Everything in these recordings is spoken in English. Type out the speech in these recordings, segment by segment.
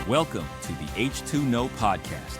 Welcome to the H2Know Podcast,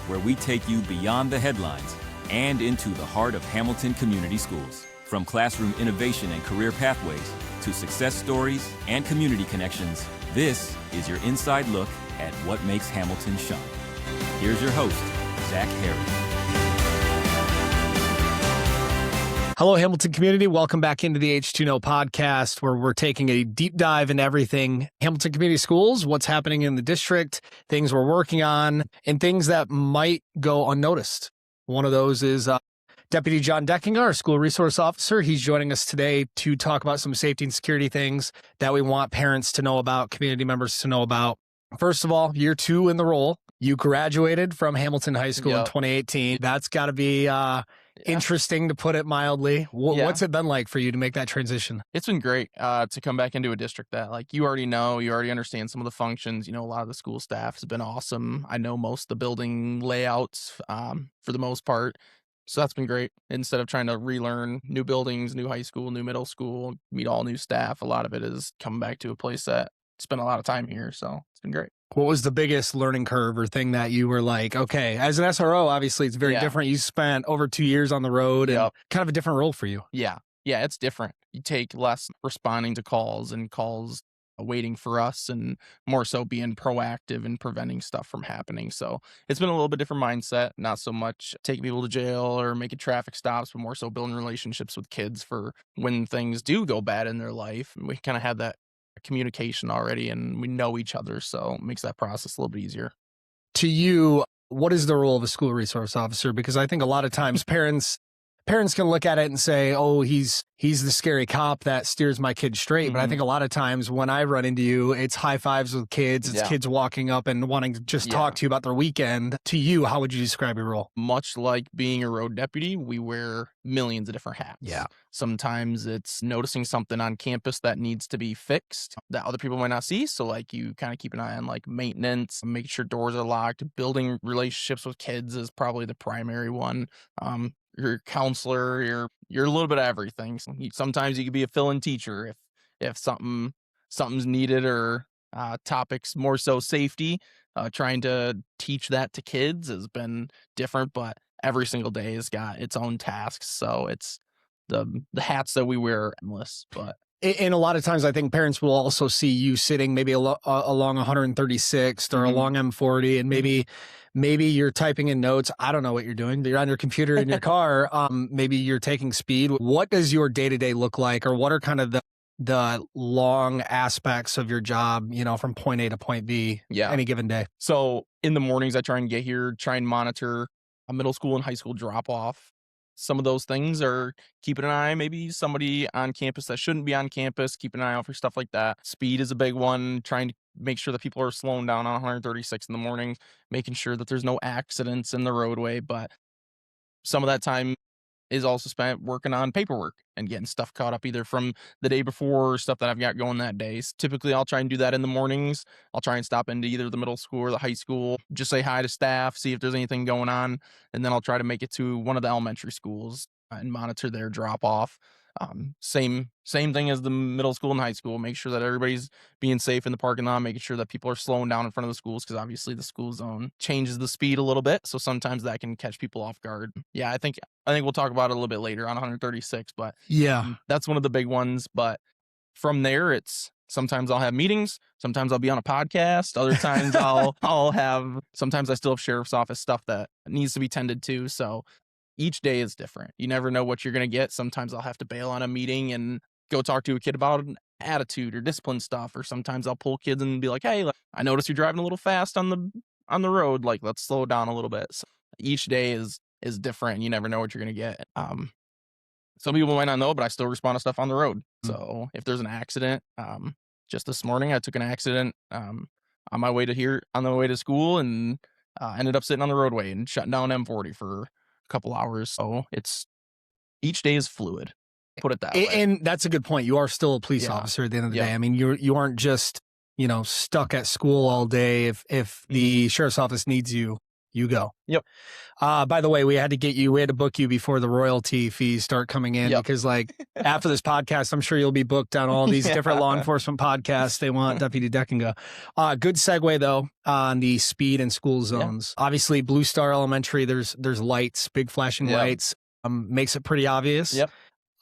where we take you beyond the headlines and into the heart of Hamilton Community Schools. From classroom innovation and career pathways to success stories and community connections, this is your inside look at what makes Hamilton shine. Here's your host, Zach Harig. Hello, Hamilton community. Welcome back into the H2Know Podcast, where we're taking a deep dive into everything Hamilton Community Schools, what's happening in the district, things we're working on, and things that might go unnoticed. One of those is Deputy John Dekkinga, our school resource officer. He's joining us today to talk about some safety and security things that we want parents to know about, community members to know about. First of all, year 2 in the role. You graduated from Hamilton High School in 2018. That's got to be interesting, to put it mildly. What's it been like for you to make that transition? It's been great to come back into a district that, like, you already know, you already understand some of the functions. You know, a lot of the school staff has been awesome. I know most of the building layouts for the most part. So that's been great. Instead of trying to relearn new buildings, new high school, new middle school, meet all new staff, a lot of it is coming back to a place that spent a lot of time here. So it's been great. What was the biggest learning curve or thing that you were like, okay, as an SRO, obviously it's very different. You spent over 2 years on the road and kind of a different role for you. Yeah, it's different. You take less responding to calls and calls waiting for us, and more so being proactive and preventing stuff from happening. So it's been a little bit different mindset, not so much taking people to jail or making traffic stops, but more so building relationships with kids for when things do go bad in their life. And we kind of have that communication already, and we know each other, so it makes that process a little bit easier. To you, what is the role of a school resource officer? Because I think a lot of times parents can look at it and say, oh, he's the scary cop that steers my kid straight. But I think a lot of times when I run into you, it's high fives with kids. It's kids walking up and wanting to just talk to you about their weekend. To you, how would you describe your role? Much like being a road deputy, we wear millions of different hats. Yeah. Sometimes it's noticing something on campus that needs to be fixed that other people might not see. So, like, you kind of keep an eye on, like, maintenance, making sure doors are locked. Building relationships with kids is probably the primary one. You're a counselor, you're a little bit of everything. Sometimes you could be a fill-in teacher if something's needed, or topics more so safety. Trying to teach that to kids has been different, but every single day has got its own tasks. So it's the hats that we wear are endless. But and a lot of times I think parents will also see you sitting maybe along 136th or along M40, and maybe you're typing in notes. I don't know what you're doing, but you're on your computer in your car. Maybe you're taking speed. What does your day-to-day look like, or what are kind of the long aspects of your job, from point A to point B any given day? So in the mornings, I try and get here, try and monitor a middle school and high school drop-off. Some of those things are keeping an eye, maybe somebody on campus that shouldn't be on campus, keeping an eye out for stuff like that. Speed is a big one, trying to make sure that people are slowing down on 136 in the morning, making sure that there's no accidents in the roadway. But some of that time is also spent working on paperwork and getting stuff caught up either from the day before or stuff that I've got going that day. So typically, I'll try and do that in the mornings. I'll try and stop into either the middle school or the high school, just say hi to staff, see if there's anything going on, and then I'll try to make it to one of the elementary schools and monitor their drop-off. Same thing as the middle school and high school. Make sure that everybody's being safe in the parking lot, making sure that people are slowing down in front of the schools, because obviously the school zone changes the speed a little bit, so sometimes that can catch people off guard. Yeah, I think we'll talk about it a little bit later on 136, but that's one of the big ones. But from there, it's sometimes I'll have meetings, sometimes I'll be on a podcast, other times sometimes I still have sheriff's office stuff that needs to be tended to. So each day is different. You never know what you're going to get. Sometimes I'll have to bail on a meeting and go talk to a kid about an attitude or discipline stuff. Or sometimes I'll pull kids and be like, hey, I noticed you're driving a little fast on the road. Like, let's slow down a little bit. So each day is different. You never know what you're going to get. Some people might not know, but I still respond to stuff on the road. So if there's an accident, just this morning, I took an accident on my way to school, and ended up sitting on the roadway and shutting down M40 for couple hours. So each day is fluid, put it that way. And that's a good point. You are still a police officer at the end of the day. I mean, you aren't just stuck at school all day. If the sheriff's office needs you, you go. Yep. By the way, we had to book you before the royalty fees start coming in because after this podcast, I'm sure you'll be booked on all these different law enforcement podcasts. They want Deputy Dekkinga. Good segue though on the speed and school zones. Obviously Blue Star Elementary, there's lights, big flashing lights, makes it pretty obvious. Yep.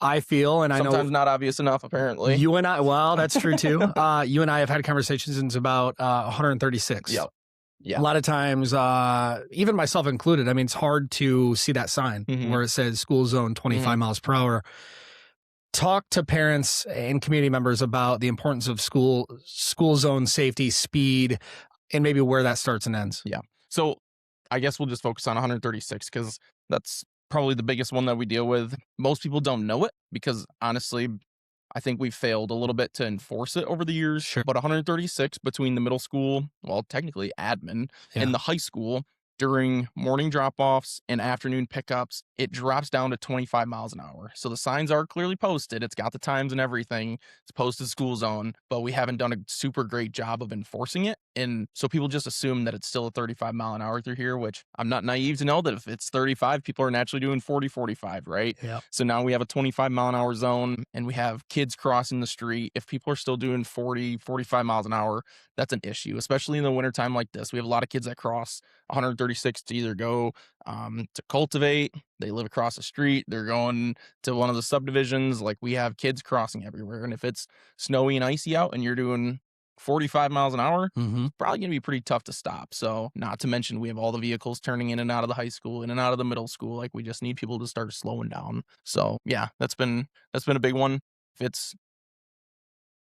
I feel, and I know sometimes not obvious enough, apparently. You and I, well, that's true too. You and I have had conversations about 136. Yep. Yeah. A lot of times, even myself included, I mean, it's hard to see that sign where it says school zone 25 miles per hour. Talk to parents and community members about the importance of school zone safety, speed, and maybe where that starts and ends. Yeah. So I guess we'll just focus on 136 because that's probably the biggest one that we deal with. Most people don't know it because honestly, I think we've failed a little bit to enforce it over the years. Sure. But 136 between the middle school, well, technically admin, and the high school during morning drop-offs and afternoon pickups, it drops down to 25 miles an hour. So the signs are clearly posted. It's got the times and everything. It's posted school zone, but we haven't done a super great job of enforcing it. And so people just assume that it's still a 35 mile an hour through here, which I'm not naive to know that if it's 35, people are naturally doing 40, 45, right? Yeah. So now we have a 25 mile an hour zone and we have kids crossing the street. If people are still doing 40, 45 miles an hour, that's an issue, especially in the wintertime like this. We have a lot of kids that cross 136 to either go to cultivate. They live across the street. They're going to one of the subdivisions. Like we have kids crossing everywhere. And if it's snowy and icy out and you're doing 45 miles an hour, it's probably going to be pretty tough to stop. So not to mention we have all the vehicles turning in and out of the high school, in and out of the middle school. Like we just need people to start slowing down. So yeah, that's been a big one.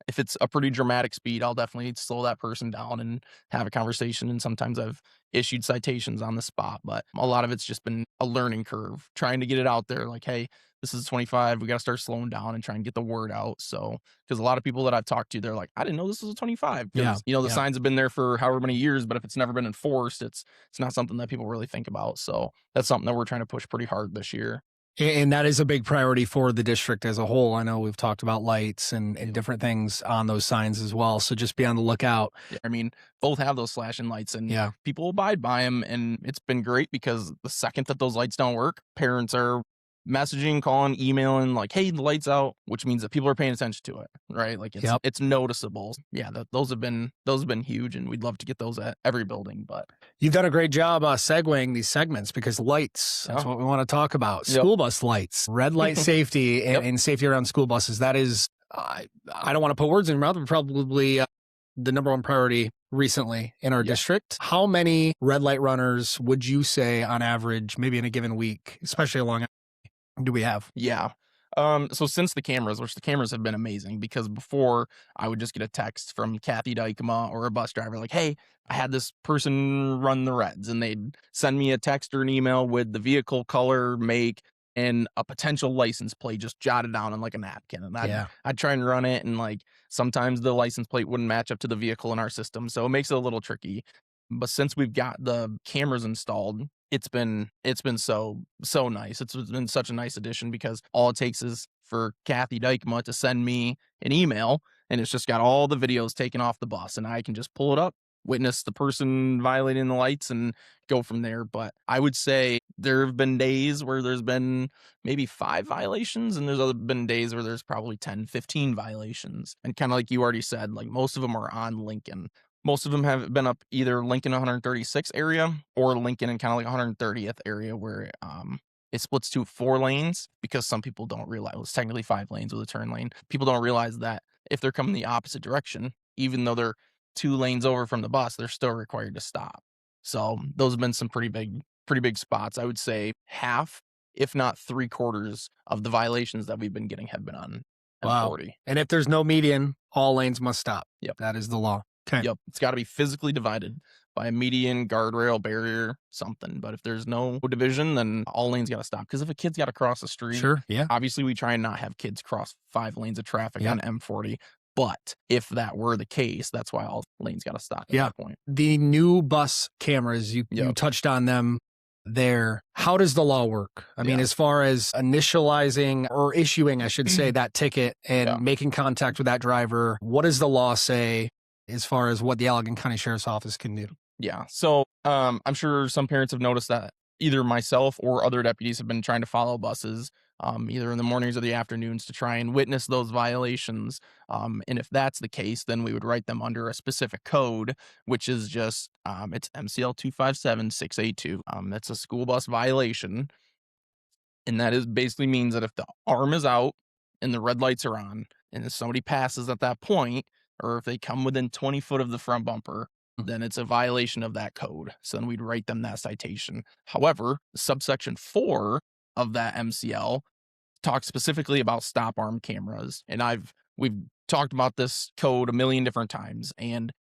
If it's a pretty dramatic speed, I'll definitely slow that person down and have a conversation. And sometimes I've issued citations on the spot, but a lot of it's just been a learning curve, trying to get it out there. Like, hey, this is 25. We got to start slowing down and try and get the word out. So, because a lot of people that I've talked to, they're like, I didn't know this was a 25. Because, the signs have been there for however many years, but if it's never been enforced, it's not something that people really think about. So that's something that we're trying to push pretty hard this year. And that is a big priority for the district as a whole. I know we've talked about lights and different things on those signs as well. So just be on the lookout. I mean, both have those flashing lights and people abide by them. And it's been great because the second that those lights don't work, parents are messaging, calling, emailing, like, hey, the light's out, which means that people are paying attention to it, right? Like it's noticeable. Yeah, those have been huge, and we'd love to get those at every building. But you've done a great job segueing these segments because lights, that's what we want to talk about. School bus lights, red light safety, and safety around school buses. That is, I don't want to put words in your mouth, but probably the number one priority recently in our district. How many red light runners would you say on average, maybe in a given week, especially along do we have? Yeah. So since the cameras, which the cameras have been amazing, because before I would just get a text from Kathy Dekkinga or a bus driver like, hey, I had this person run the reds, and they'd send me a text or an email with the vehicle color, make, and a potential license plate just jotted down on like a napkin. And I'd try and run it, and like sometimes the license plate wouldn't match up to the vehicle in our system. So it makes it a little tricky. But since we've got the cameras installed, it's been so nice. It's been such a nice addition because all it takes is for Kathy Dekkinga to send me an email, and it's just got all the videos taken off the bus, and I can just pull it up, witness the person violating the lights, and go from there. But I would say there have been days where there's been maybe 5 violations, and there's been days where there's probably 10, 15 violations. And kind of like you already said, like most of them are on Lincoln. Most of them have been up either Lincoln 136 area or Lincoln and kind of like 130th area where it splits to 4 lanes, because some people don't realize it's technically 5 lanes with a turn lane. People don't realize that if they're coming the opposite direction, even though they're 2 lanes over from the bus, they're still required to stop. So those have been some pretty big spots. I would say half, if not 3/4 of the violations that we've been getting have been on M40. And if there's no median, all lanes must stop. Yep. That is the law. Okay. Yep. It's got to be physically divided by a median, guardrail, barrier, something. But if there's no division, then all lanes got to stop. Because if a kid's got to cross the street, obviously we try and not have kids cross 5 lanes of traffic on M40. But if that were the case, that's why all lanes got to stop at that point. The new bus cameras, you touched on them there. How does the law work? I mean, as far as initializing or issuing, I should say, that ticket and making contact with that driver, what does the law say as far as what the Allegan County Sheriff's Office can do? Yeah. So I'm sure some parents have noticed that either myself or other deputies have been trying to follow buses, either in the mornings or the afternoons to try and witness those violations. And if that's the case, then we would write them under a specific code, which is just it's MCL 257682. That's a school bus violation. And that is basically means that if the arm is out and the red lights are on, and if somebody passes at that point, or if they come within 20 foot of the front bumper, then it's a violation of that code. So then we'd write them that citation. However, subsection 4 of that MCL talks specifically about stop arm cameras. And we've talked about this code a million different times. And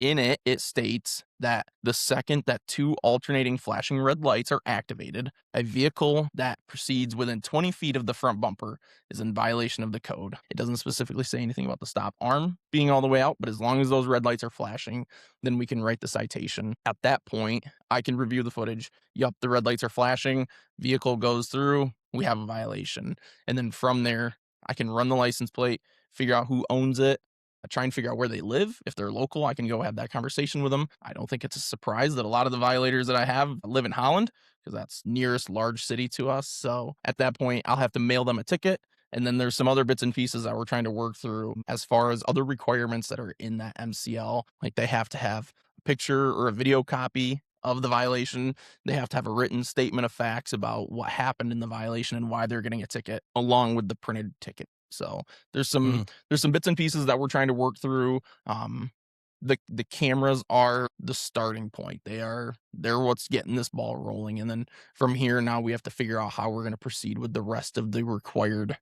in it, it states that the second that 2 alternating flashing red lights are activated, a vehicle that proceeds within 20 feet of the front bumper is in violation of the code. It doesn't specifically say anything about the stop arm being all the way out, but as long as those red lights are flashing, then we can write the citation. At that point, I can review the footage. Yup, the red lights are flashing, vehicle goes through, we have a violation. And then from there, I can run the license plate, figure out who owns it, I try and figure out where they live. If they're local, I can go have that conversation with them. I don't think it's a surprise that a lot of the violators that I have live in Holland because that's nearest large city to us. So at that point, I'll have to mail them a ticket. And then there's some other bits and pieces that we're trying to work through as far as other requirements that are in that MCL. Like they have to have a picture or a video copy of the violation. They have to have a written statement of facts about what happened in the violation and why they're getting a ticket along with the printed ticket. So there's some bits and pieces that we're trying to work through. The cameras are the starting point. They're what's getting this ball rolling. And then from here, now we have to figure out how we're going to proceed with the rest of the required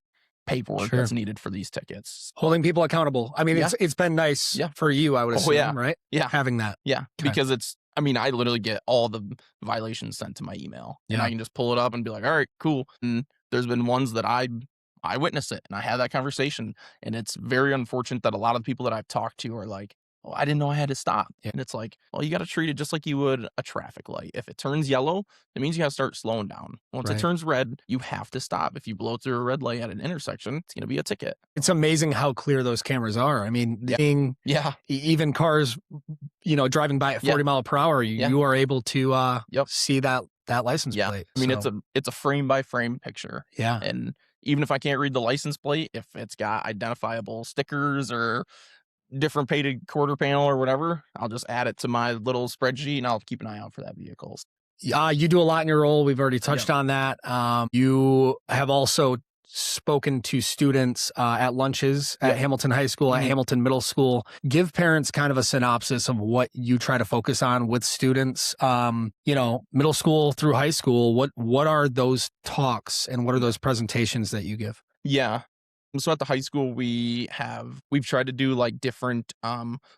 paperwork that's needed for these tickets. Holding people accountable. I mean, it's been nice for you, I would assume, right? Yeah. Having that. Yeah. Okay. Because I literally get all the violations sent to my email. And I can just pull it up and be like, all right, cool. And there's been ones that I witness it and I have that conversation. And it's very unfortunate that a lot of people that I've talked to are like, oh, I didn't know I had to stop. Yeah. And it's like, well, you got to treat it just like you would a traffic light. If it turns yellow, it means you got to start slowing down. Once it turns red, you have to stop. If you blow through a red light at an intersection, it's going to be a ticket. It's amazing how clear those cameras are. I mean, even cars, driving by at 40 mile per hour, you are able to see that license plate. I mean, it's a frame by frame picture. Yeah. And even if I can't read the license plate, if it's got identifiable stickers or different painted quarter panel or whatever, I'll just add it to my little spreadsheet and I'll keep an eye out for that vehicle. You do a lot in your role. We've already touched on that. You have also spoken to students at lunches at Hamilton High School, at Hamilton Middle School. Give parents kind of a synopsis of what you try to focus on with students, middle school through high school. What are those talks and what are those presentations that you give? Yeah. So at the high school, we've tried to do like different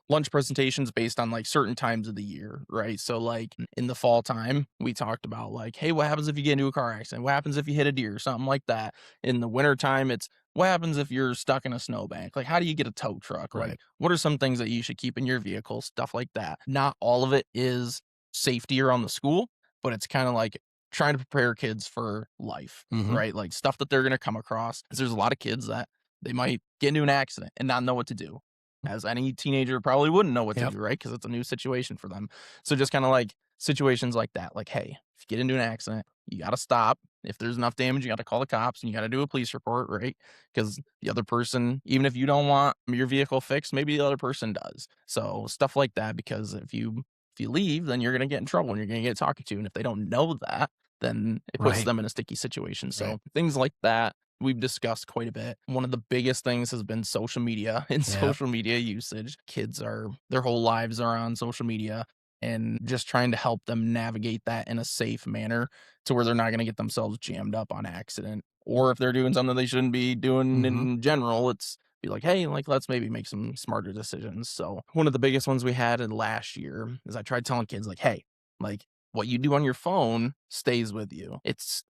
lunch presentations based on like certain times of the year, right? So like in the fall time, we talked about like, hey, what happens if you get into a car accident? What happens if you hit a deer? Something like that. In the winter time, it's what happens if you're stuck in a snowbank? Like, how do you get a tow truck? Right. Like, what are some things that you should keep in your vehicle? Stuff like that. Not all of it is safety around the school, but it's kind of like trying to prepare kids for life, right? Like stuff that they're going to come across. Because there's a lot of kids that they might get into an accident and not know what to do. As any teenager probably wouldn't know what to do, right? Because it's a new situation for them. So just kind of like situations like that. Like, hey, if you get into an accident, you got to stop. If there's enough damage, you got to call the cops and you got to do a police report, right? Because the other person, even if you don't want your vehicle fixed, maybe the other person does. So stuff like that, because if you leave, then you're going to get in trouble and you're going to get talked to. And if they don't know that, then it puts them in a sticky situation. So things like that we've discussed quite a bit. One of the biggest things has been social media and social media usage. Kids their whole lives are on social media, and just trying to help them navigate that in a safe manner to where they're not going to get themselves jammed up on accident. Or if they're doing something they shouldn't be doing in general, it's be like, hey, like, let's maybe make some smarter decisions. So one of the biggest ones we had in last year is I tried telling kids like, hey, like what you do on your phone stays with you. It's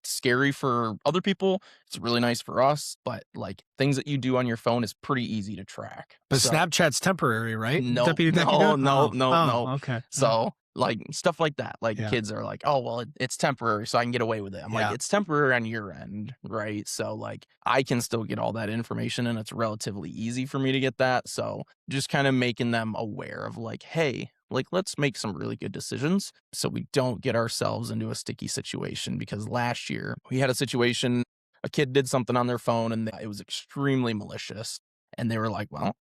scary for other people. It's really nice for us, but like things that you do on your phone is pretty easy to track. But Snapchat's temporary, right? No. Okay. So like stuff like that. Like kids are like, oh, well, it's temporary, so I can get away with it. I'm like, it's temporary on your end, right? So like I can still get all that information and it's relatively easy for me to get that. So just kind of making them aware of like, hey, like, let's make some really good decisions so we don't get ourselves into a sticky situation. Because last year we had a situation, a kid did something on their phone and it was extremely malicious. And they were like, well,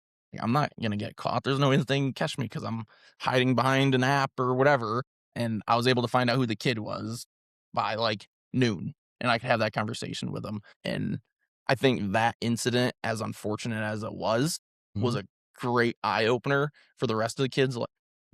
I'm not going to get caught. There's no anything to catch me because I'm hiding behind an app or whatever. And I was able to find out who the kid was by like noon, and I could have that conversation with them. And I think that incident, as unfortunate as it was a great eye opener for the rest of the kids. Like,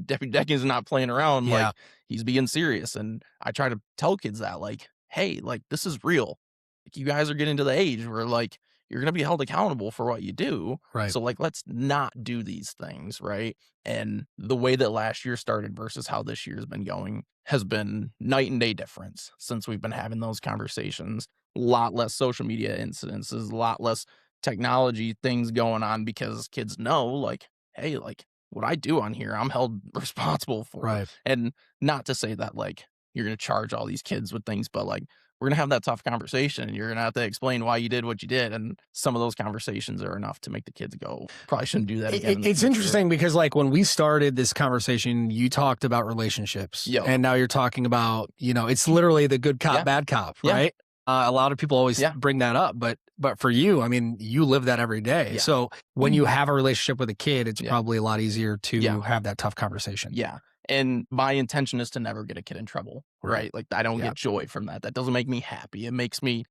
Deputy Dekkinga is not playing around. Yeah. Like, he's being serious. And I try to tell kids that, like, hey, like, this is real. Like, you guys are getting to the age where like you're going to be held accountable for what you do. Right. So like, let's not do these things. Right. And the way that last year started versus how this year's been going has been night and day difference since we've been having those conversations. A lot less social media incidences, a lot less technology things going on, because kids know, like, hey, like, what I do on here, I'm held responsible for. Right. And not to say that like you're going to charge all these kids with things, but like, we're going to have that tough conversation. You're going to have to explain why you did what you did. And some of those conversations are enough to make the kids go, probably shouldn't do that again. It's interesting because like when we started this conversation, you talked about relationships. Yep. And now you're talking about, it's literally the good cop, bad cop, right? A lot of people always bring that up, but for you, I mean, you live that every day. Yeah. So when you have a relationship with a kid, it's probably a lot easier to have that tough conversation. Yeah. And my intention is to never get a kid in trouble, right? Like, I don't get joy from that. That doesn't make me happy. It makes me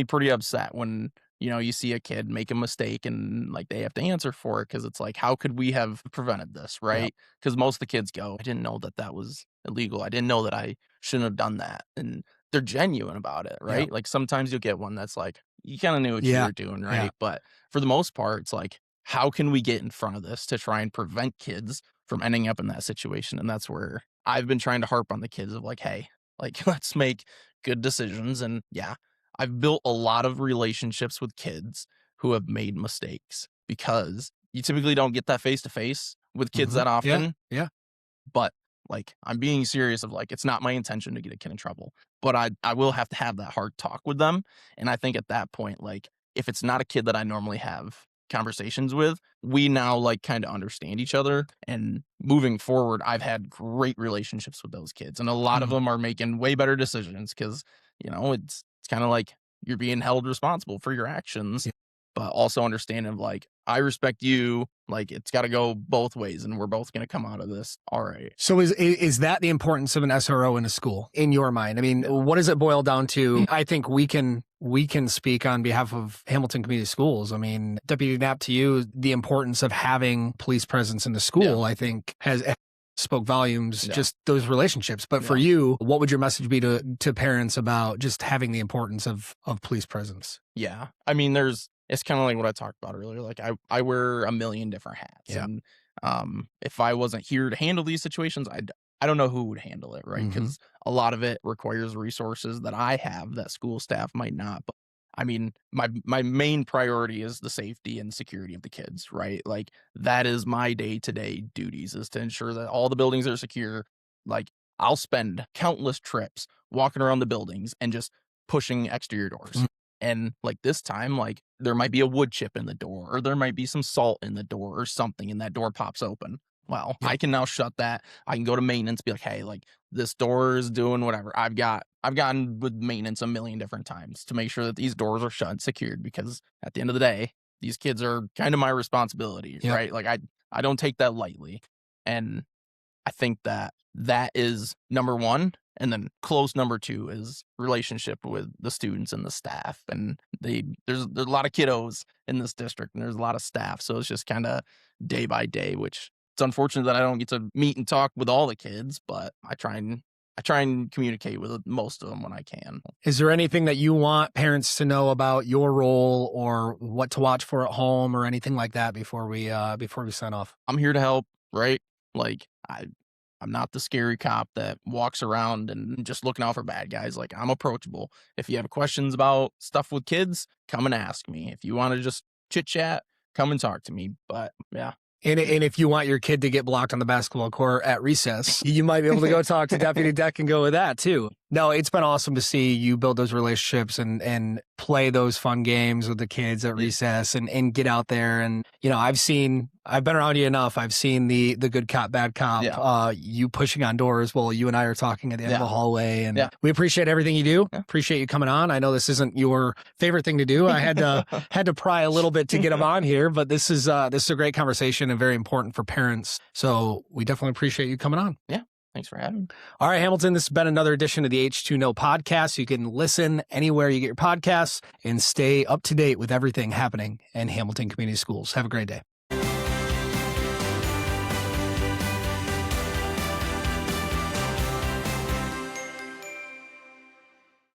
pretty upset when, you see a kid make a mistake and like they have to answer for it, because it's like, how could we have prevented this, right? Because most of the kids go, I didn't know that was illegal. I didn't know that I shouldn't have done that. And they're genuine about it, right? Yeah. Like, sometimes you'll get one that's like, you kind of knew what you were doing, right? Yeah. But for the most part, it's like, how can we get in front of this to try and prevent kids from ending up in that situation? And that's where I've been trying to harp on the kids of like, hey, like, let's make good decisions. And I've built a lot of relationships with kids who have made mistakes, because you typically don't get that face to face with kids that often. Yeah. But like, I'm being serious of like, it's not my intention to get a kid in trouble, but I will have to have that hard talk with them. And I think at that point, like, if it's not a kid that I normally have conversations with, we now like kind of understand each other. And moving forward, I've had great relationships with those kids, and a lot of them are making way better decisions, because it's kind of like you're being held responsible for your actions, but also understanding of like, I respect you. Like, it's got to go both ways, and we're both going to come out of this all right. So is that the importance of an SRO in a school in your mind? I mean, what does it boil down to? I think we can speak on behalf of Hamilton Community Schools. I mean, Deputy Knapp, to you, the importance of having police presence in the school, I think, has spoke volumes, just those relationships. But for you, what would your message be to parents about just having the importance of police presence? Yeah. I mean, it's kind of like what I talked about earlier. Like, I wear a million different hats. Yeah. And if I wasn't here to handle these situations, I don't know who would handle it, right? Because a lot of it requires resources that I have that school staff might not. But I mean, my main priority is the safety and security of the kids, right? Like, that is my day-to-day duties, is to ensure that all the buildings are secure. Like, I'll spend countless trips walking around the buildings and just pushing exterior doors. And like, this time, like, there might be a wood chip in the door, or there might be some salt in the door or something, and that door pops open. Well, I can now shut that. I can go to maintenance, be like, hey, like, this door is doing whatever. I've gotten with maintenance a million different times to make sure that these doors are shut and secured, because at the end of the day, these kids are kind of my responsibility, right? Like, I don't take that lightly. And I think that is number one. And then close number two is relationship with the students and the staff. And there's a lot of kiddos in this district, and there's a lot of staff. So it's just kind of day by day, which it's unfortunate that I don't get to meet and talk with all the kids, but I try and communicate with most of them when I can. Is there anything that you want parents to know about your role, or what to watch for at home, or anything like that before we sign off? I'm here to help, right? Like, I'm not the scary cop that walks around and just looking out for bad guys. Like, I'm approachable. If you have questions about stuff with kids, come and ask me. If you want to just chit chat, come and talk to me. But yeah. And if you want your kid to get blocked on the basketball court at recess, you might be able to go talk to Deputy Dekkinga with that too. No, it's been awesome to see you build those relationships and play those fun games with the kids at recess and get out there. And, I've been around you enough. I've seen the good cop, bad cop, you pushing on doors while you and I are talking at the end of the hallway. And we appreciate everything you do. Appreciate you coming on. I know this isn't your favorite thing to do. I had to pry a little bit to get him on here, but this is a great conversation and very important for parents. So we definitely appreciate you coming on. Yeah. Thanks for having me. All right, Hamilton, this has been another edition of the H2Know Podcast. You can listen anywhere you get your podcasts and stay up to date with everything happening in Hamilton Community Schools. Have a great day.